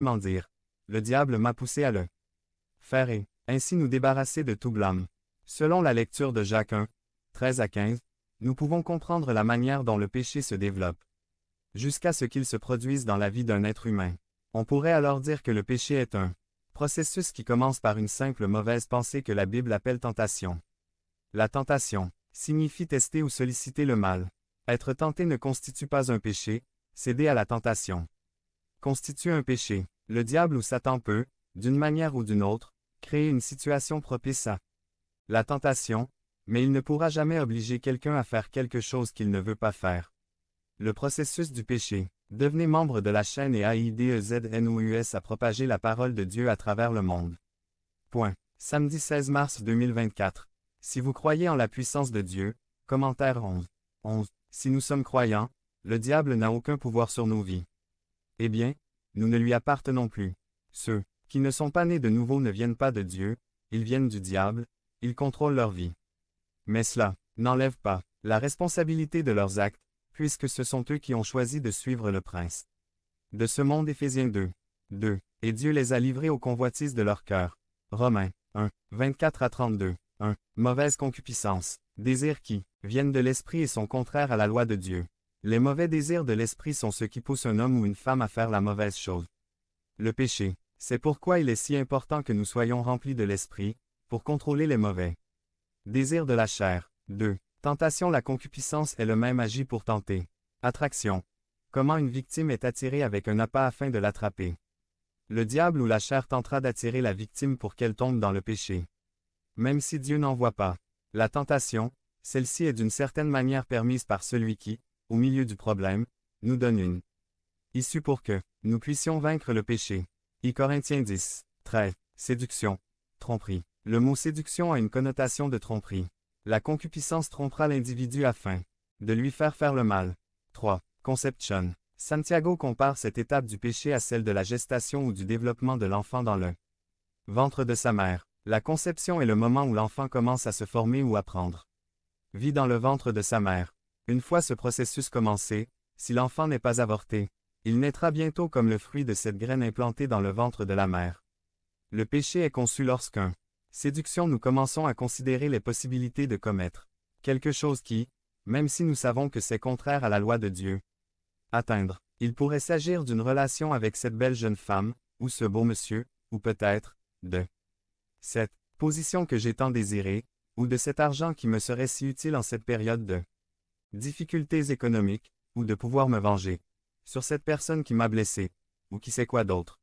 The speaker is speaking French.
dire. Le diable m'a poussé à le faire et ainsi nous débarrasser de tout blâme. Selon la lecture de Jacques 1, 13 à 15, nous pouvons comprendre la manière dont le péché se développe, jusqu'à ce qu'il se produise dans la vie d'un être humain. On pourrait alors dire que le péché est un processus qui commence par une simple mauvaise pensée que la Bible appelle tentation. La tentation signifie tester ou solliciter le mal. Être tenté ne constitue pas un péché, céder à la tentation constitue un péché. Le diable ou Satan peut, d'une manière ou d'une autre, créer une situation propice à la tentation, mais il ne pourra jamais obliger quelqu'un à faire quelque chose qu'il ne veut pas faire. Le processus du péché. Devenez membre de la chaîne et AIDEZNOUS à propager la parole de Dieu à travers le monde. Point. Samedi 16 mars 2024. Si vous croyez en la puissance de Dieu, commentaire 11. 11. Si nous sommes croyants, le diable n'a aucun pouvoir sur nos vies. Eh bien, nous ne lui appartenons plus. Ceux qui ne sont pas nés de nouveau ne viennent pas de Dieu, ils viennent du diable, ils contrôlent leur vie. Mais cela n'enlève pas la responsabilité de leurs actes, puisque ce sont eux qui ont choisi de suivre le prince de ce monde. Éphésiens 2. 2. Et Dieu les a livrés aux convoitises de leur cœur. Romains 1. 24 à 32. 1. Mauvaise concupiscence. Désirs qui viennent de l'esprit et sont contraires à la loi de Dieu. Les mauvais désirs de l'esprit sont ceux qui poussent un homme ou une femme à faire la mauvaise chose. Le péché. C'est pourquoi il est si important que nous soyons remplis de l'esprit, pour contrôler les mauvais désirs de la chair. 2. Tentation. La concupiscence est le même agi pour tenter. Attraction. Comment une victime est attirée avec un appât afin de l'attraper. Le diable ou la chair tentera d'attirer la victime pour qu'elle tombe dans le péché. Même si Dieu n'en voit pas la tentation, celle-ci est d'une certaine manière permise par celui qui, au milieu du problème, nous donne une issue pour que nous puissions vaincre le péché. Corinthiens 10. 13. Séduction. Tromperie. Le mot séduction a une connotation de tromperie. La concupiscence trompera l'individu afin de lui faire le mal. 3. Conception. Santiago compare cette étape du péché à celle de la gestation ou du développement de l'enfant dans le ventre de sa mère. La conception est le moment où l'enfant commence à se former ou à prendre vie dans le ventre de sa mère. Une fois ce processus commencé, si l'enfant n'est pas avorté, il naîtra bientôt comme le fruit de cette graine implantée dans le ventre de la mère. Le péché est conçu lorsqu'un séduction nous commençons à considérer les possibilités de commettre quelque chose qui, même si nous savons que c'est contraire à la loi de Dieu, atteindre. Il pourrait s'agir d'une relation avec cette belle jeune femme, ou ce beau monsieur, ou peut-être, de cette position que j'ai tant désirée, ou de cet argent qui me serait si utile en cette période de difficultés économiques, ou de pouvoir me venger sur cette personne qui m'a blessé, ou qui sait quoi d'autre.